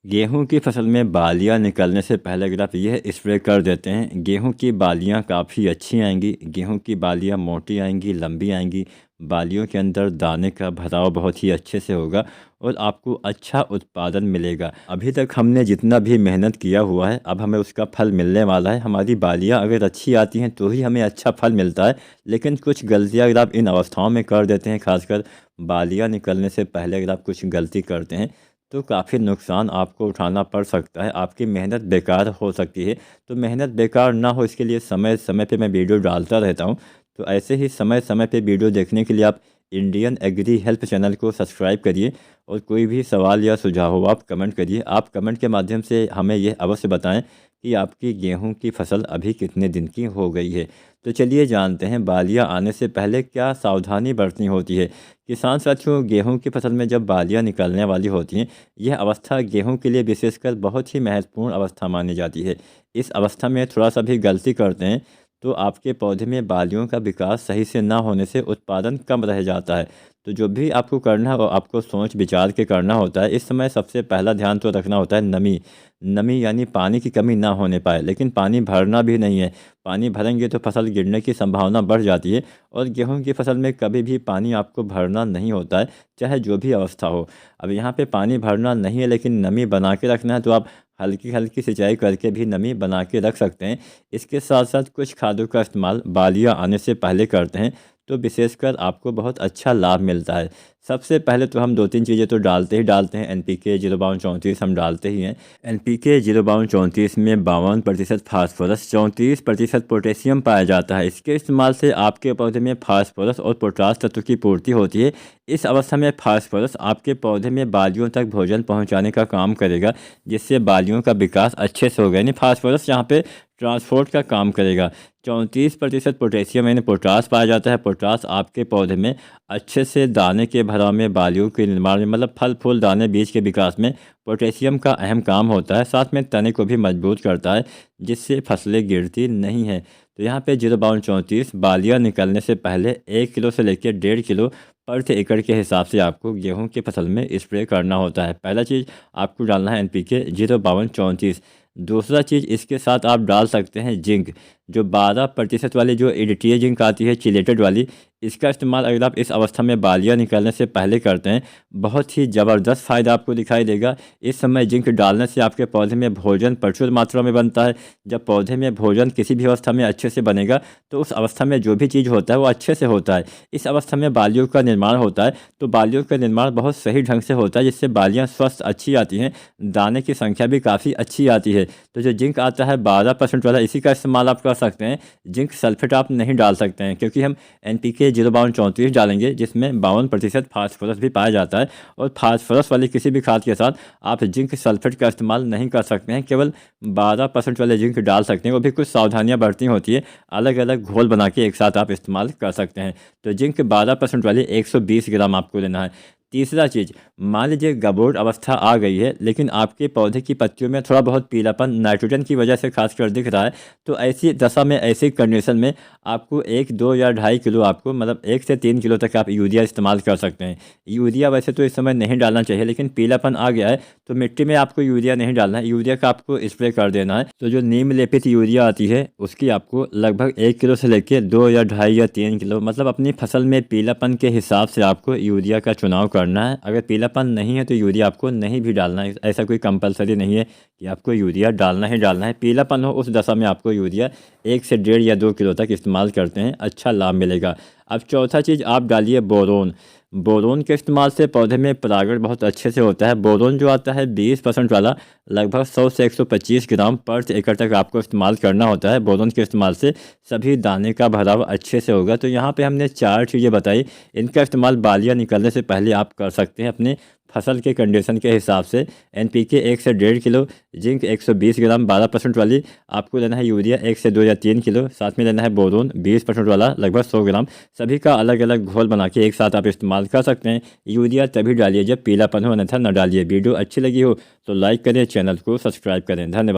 गेहूँ की फसल में बालियाँ निकलने से पहले अगर आप यह स्प्रे कर देते हैं, गेहूँ की बालियाँ काफ़ी अच्छी आएँगी। गेहूँ की बालियाँ मोटी आएँगी, लंबी आएँगी। बालियों के अंदर दाने का भराव बहुत ही अच्छे से होगा और आपको अच्छा उत्पादन मिलेगा। अभी तक हमने जितना भी मेहनत किया हुआ है, अब हमें उसका फल मिलने वाला है। हमारी बालियाँ अगर अच्छी आती हैं तो ही हमें अच्छा फल मिलता है। लेकिन कुछ गलतियाँ अगर आप इन अवस्थाओं में कर देते हैं, खासकर बालियाँ निकलने से पहले अगर आप कुछ गलती करते हैं तो काफ़ी नुकसान आपको उठाना पड़ सकता है। आपकी मेहनत बेकार हो सकती है। तो मेहनत बेकार ना हो, इसके लिए समय समय पे मैं वीडियो डालता रहता हूँ। तो ऐसे ही समय समय पे वीडियो देखने के लिए आप इंडियन एग्री हेल्प चैनल को सब्सक्राइब करिए और कोई भी सवाल या सुझाव हो आप कमेंट करिए। आप कमेंट के माध्यम से हमें यह अवश्य बताएं कि आपकी गेहूं की फसल अभी कितने दिन की हो गई है। तो चलिए जानते हैं बालियां आने से पहले क्या सावधानी बरतनी होती है। किसान साथियों, गेहूं की फसल में जब बालियां निकलने वाली होती हैं, यह अवस्था गेहूं के लिए विशेषकर बहुत ही महत्वपूर्ण अवस्था मानी जाती है। इस अवस्था में थोड़ा सा भी गलती करते हैं तो आपके पौधे में बालियों का विकास सही से ना होने से उत्पादन कम रह जाता है। तो जो भी आपको करना है वो आपको सोच विचार के करना होता है। इस समय सबसे पहला ध्यान तो रखना होता है नमी। नमी यानी पानी की कमी ना होने पाए, लेकिन पानी भरना भी नहीं है। पानी भरेंगे तो फसल गिरने की संभावना बढ़ जाती है और गेहूं की फसल में कभी भी पानी आपको भरना नहीं होता है, चाहे जो भी अवस्था हो। अब यहाँ पे पानी भरना नहीं है लेकिन नमी बना के रखना है, तो आप हल्की हल्की सिंचाई करके भी नमी बना के रख सकते हैं। इसके साथ साथ कुछ खादों का इस्तेमाल बालियाँ आने से पहले करते हैं तो विशेषकर आपको बहुत अच्छा लाभ मिलता है। सबसे पहले तो हम दो तीन चीज़ें तो डालते हैं। NPK 05234 हम डालते ही हैं। NPK 05234 में 52% फास्फोरस, 34% पोटेशियम पाया जाता है। इसके इस्तेमाल से आपके पौधे में फास्फोरस और पोटास तत्व की पूर्ति होती है। इस अवस्था में फास्फोरस आपके पौधे में बालियों तक भोजन पहुंचाने का काम करेगा, जिससे बालियों का विकास अच्छे से होगा। यानी फास्फोरस यहाँ पे ट्रांसपोर्ट का काम करेगा। 34% पोटेशियम यानी पोटास पाया जाता है। पोटास आपके पौधे में अच्छे से दाने के भराव में, बालियों के निर्माण में, मतलब फल फूल दाने बीज के विकास में पोटेशियम का अहम काम होता है। साथ में तने को भी मजबूत करता है, जिससे फसलें गिरती नहीं हैं। तो यहाँ पे 05234 बालियाँ निकलने से पहले 1 किलो से लेकर 1.5 किलो प्रति एकड़ के हिसाब से आपको गेहूं की फसल में स्प्रे करना होता है। पहला चीज़ आपको डालना है NPK 05234। दूसरा चीज़ इसके साथ आप डाल सकते हैं जिंक, जो 12% वाली जो एडिटिया जिंक आती है चिलेटेड वाली। इसका इस्तेमाल अगर आप इस अवस्था में बालियाँ निकलने से पहले करते हैं, बहुत ही ज़बरदस्त फ़ायदा आपको दिखाई देगा। इस समय जिंक डालने से आपके पौधे में भोजन प्रचुर मात्रा में बनता है। जब पौधे में भोजन किसी भी अवस्था में अच्छे से बनेगा तो उस अवस्था में जो भी चीज़ होता है वो अच्छे से होता है। इस अवस्था में बालियों का निर्माण होता है, तो बालियों का निर्माण बहुत सही ढंग से होता है, जिससे बालियाँ स्वस्थ अच्छी आती हैं, दाने की संख्या भी काफ़ी अच्छी आती है। तो जो जिंक आता है 12% वाला, इसी का इस्तेमाल आप कर सकते हैं। जिंक सल्फेट आप नहीं डाल सकते हैं, क्योंकि हम NPK 05234 डालेंगे, जिसमें 52% फास्फोरस भी पाया जाता है। और फास्फोरस वाली किसी भी खाद के साथ आप जिंक सल्फेट का इस्तेमाल नहीं कर सकते हैं। केवल 12% वाले जिंक डाल सकते हैं। वो भी कुछ सावधानियाँ बरतनी होती है। अलग अलग घोल बना के एक साथ आप इस्तेमाल कर सकते हैं। तो जिंक 12% वाली 120 ग्राम आपको लेना है। तीसरा चीज़, मान लीजिए गबोट अवस्था आ गई है, लेकिन आपके पौधे की पत्तियों में थोड़ा बहुत पीलापन नाइट्रोजन की वजह से खासकर दिख रहा है। तो ऐसी दशा में, ऐसी कंडीशन में आपको 1, 2 या 2.5 किलो, आपको मतलब 1 से 3 किलो तक आप यूरिया इस्तेमाल कर सकते हैं। यूरिया वैसे तो इस समय नहीं डालना चाहिए, लेकिन पीलापन आ गया है तो मिट्टी में आपको यूरिया नहीं डालना है। यूरिया का आपको स्प्रे कर देना है। तो जो नीम लेपित यूरिया आती है उसकी आपको लगभग 1 किलो से लेकर 2 या 2.5 या 3 किलो, मतलब अपनी फसल में पीलापन के हिसाब से आपको यूरिया का चुनाव करना है। अगर पीलापन नहीं है तो यूरिया आपको नहीं भी डालना है। ऐसा कोई कंपलसरी नहीं है कि आपको यूरिया डालना ही डालना है। पीलापन हो उस दशा में आपको यूरिया 1 से 1.5 या 2 किलो तक इस्तेमाल करते हैं, अच्छा लाभ मिलेगा। अब चौथा चीज़ आप डालिए बोरोन। बोरोन के इस्तेमाल से पौधे में परागण बहुत अच्छे से होता है। बोरोन जो आता है 20% वाला, लगभग 100 से 125 ग्राम प्रति एकड़ तक आपको इस्तेमाल करना होता है। बोरोन के इस्तेमाल से सभी दाने का भराव अच्छे से होगा। तो यहाँ पे हमने 4 चीज़ें बताई। इनका इस्तेमाल बालियाँ निकलने से पहले आप कर सकते हैं अपने फसल के कंडीशन के हिसाब से। NPK 1 से 1.5 किलो, जिंक 120 ग्राम 12% वाली, आपको लेना है यूरिया 1 से 2 या 3 किलो, साथ में लेना है बोरोन 20% वाला लगभग 100 ग्राम। सभी का अलग अलग घोल बना के एक साथ आप इस्तेमाल कर सकते हैं। यूरिया तभी डालिए जब पीलापन हो, अन्यथा न डालिए। वीडियो अच्छी लगी हो तो लाइक करें, चैनल को सब्सक्राइब करें। धन्यवाद।